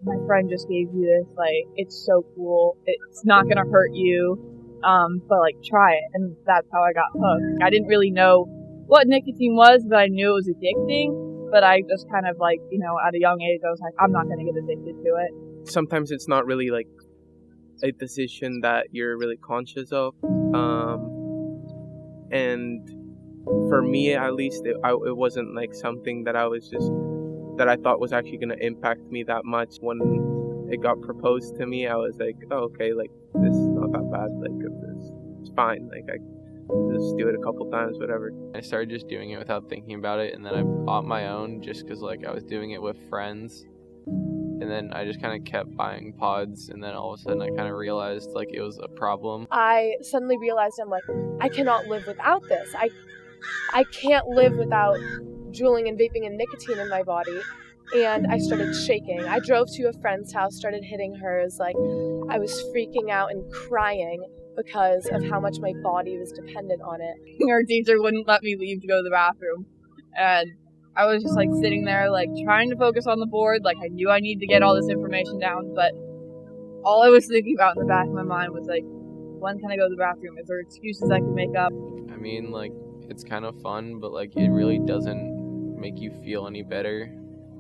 my friend just gave you this, like, it's so cool. It's not going to hurt you, but, like, try it. And that's how I got hooked. I didn't really know what nicotine was, but I knew it was addicting. But I just kind of, like, you know, at a young age, I was like, I'm not going to get addicted to it. Sometimes it's not really, like, a decision that you're really conscious of. And for me, at least, it wasn't, like, something that that I thought was actually going to impact me that much. When it got proposed to me, I was like, oh, okay, like, this is not that bad, like, it's fine, like, I just do it a couple times, whatever. I started just doing it without thinking about it, and then I bought my own just because, like, I was doing it with friends, and then I just kind of kept buying pods, and then all of a sudden I kind of realized, like, it was a problem. I suddenly realized, I'm like, I cannot live without this. I can't live without juuling and vaping and nicotine in my body. And I started shaking. I drove to a friend's house, started hitting hers. Like, I was freaking out and crying because of how much my body was dependent on it. Our teacher wouldn't let me leave to go to the bathroom. And I was just, like, sitting there, like, trying to focus on the board. Like, I knew I needed to get all this information down, but all I was thinking about in the back of my mind was, like, when can I go to the bathroom? Is there excuses I can make up? I mean, like, it's kind of fun, but, like, it really doesn't make you feel any better.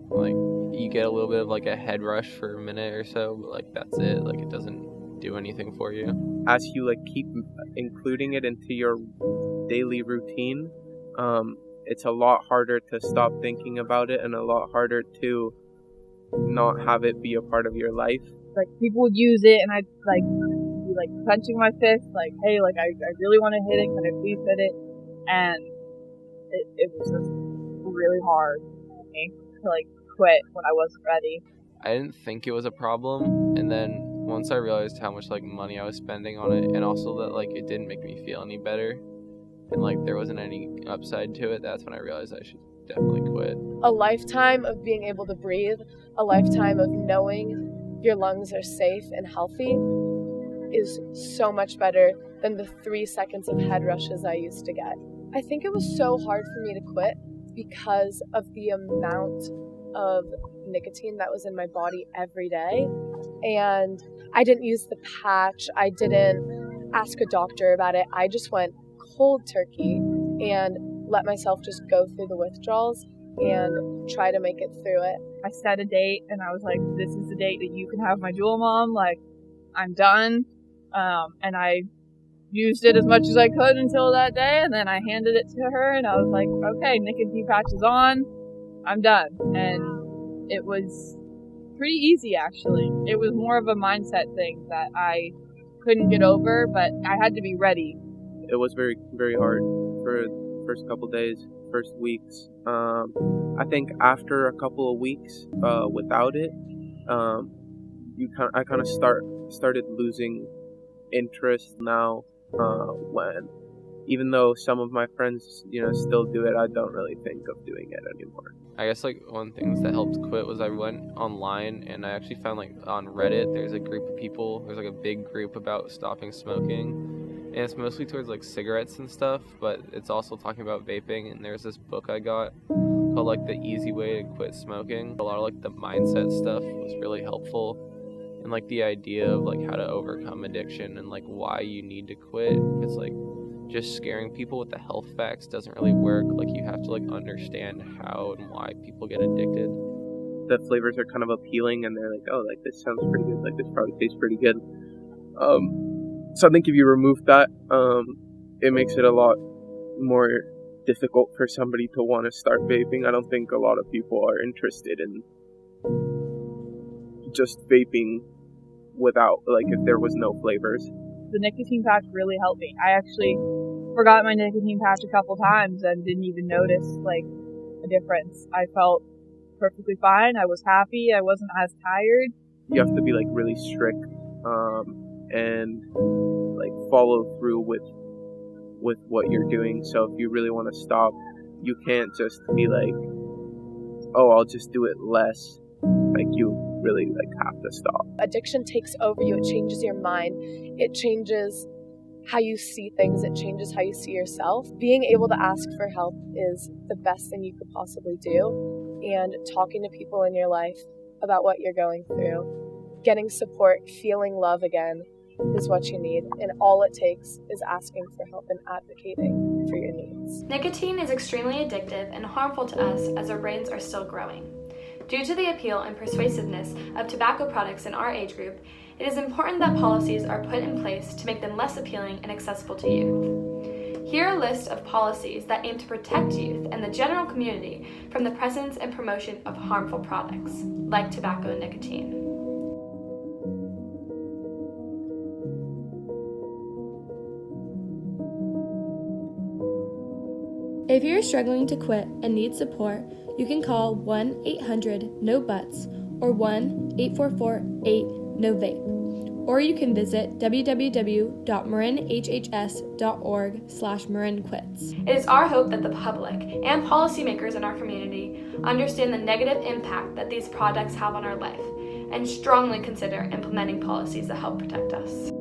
Like, you get a little bit of, like, a head rush for a minute or so, but, like, that's it. Like, it doesn't do anything for you. As you, like, keep including it into your daily routine, it's a lot harder to stop thinking about it, and a lot harder to not have it be a part of your life. Like, people would use it, and I'd, like, be, like, clenching my fist, like, hey, like, I really want to hit it, can I please hit it? And it was just really hard for me to, like, quit when I wasn't ready. I didn't think it was a problem, and then once I realized how much, like, money I was spending on it, and also that, like, it didn't make me feel any better, and, like, there wasn't any upside to it, that's when I realized I should definitely quit. A lifetime of being able to breathe, a lifetime of knowing your lungs are safe and healthy is so much better than the 3 seconds of head rushes I used to get. I think it was so hard for me to quit because of the amount of nicotine that was in my body every day. And I didn't use the patch. I didn't ask a doctor about it. I just went cold turkey and let myself just go through the withdrawals and try to make it through it. I set a date and I was like, this is the date that you can have my Juul mom. Like, I'm done. And I used it as much as I could until that day, and then I handed it to her and I was like, okay, nicotine patch is on. I'm done. And it was pretty easy, actually. It was more of a mindset thing that I couldn't get over, but I had to be ready. It was very, very hard for the first couple days, first weeks. I think after a couple of weeks without it, I kind of started losing interest now. When even though some of my friends, still do it, I don't really think of doing it anymore. I guess, like, one of the things that helped quit was I went online and I actually found, like, on Reddit, there's a group of people, there's, like, a big group about stopping smoking, and it's mostly towards, like, cigarettes and stuff, but it's also talking about vaping, and there's this book I got called, like, The Easy Way to Quit Smoking. A lot of, like, the mindset stuff was really helpful, and, like, the idea of, like, how to overcome addiction and, like, why you need to quit. It's, like, just scaring people with the health facts doesn't really work. Like, you have to, like, understand how and why people get addicted. The flavors are kind of appealing, and they're like, oh, like, this sounds pretty good, like, this probably tastes pretty good. So I think if you remove that, it makes it a lot more difficult for somebody to want to start vaping. I don't think a lot of people are interested in just vaping without, like, if there was no flavors. The nicotine patch really helped me. I actually forgot my nicotine patch a couple times and didn't even notice, like, a difference. I felt perfectly fine. I was happy. I wasn't as tired. You have to be, like, really strict and, like, follow through with what you're doing. So if you really want to stop, you can't just be like, oh, I'll just do it less. Like, you really, like, have to stop. Addiction takes over you. It changes your mind. It changes how you see things. It changes how you see yourself. Being able to ask for help is the best thing you could possibly do. And talking to people in your life about what you're going through. Getting support, feeling love again is what you need, and all it takes is asking for help and advocating for your needs. Nicotine is extremely addictive and harmful to us as our brains are still growing. Due to the appeal and persuasiveness of tobacco products in our age group, it is important that policies are put in place to make them less appealing and accessible to youth. Here are a list of policies that aim to protect youth and the general community from the presence and promotion of harmful products, like tobacco and nicotine. If you're struggling to quit and need support, you can call 1-800-NO-BUTS or 1-844-8-NO-VAPE. Or you can visit www.marinhhs.org/MarinQuits. It is our hope that the public and policymakers in our community understand the negative impact that these products have on our life and strongly consider implementing policies that help protect us.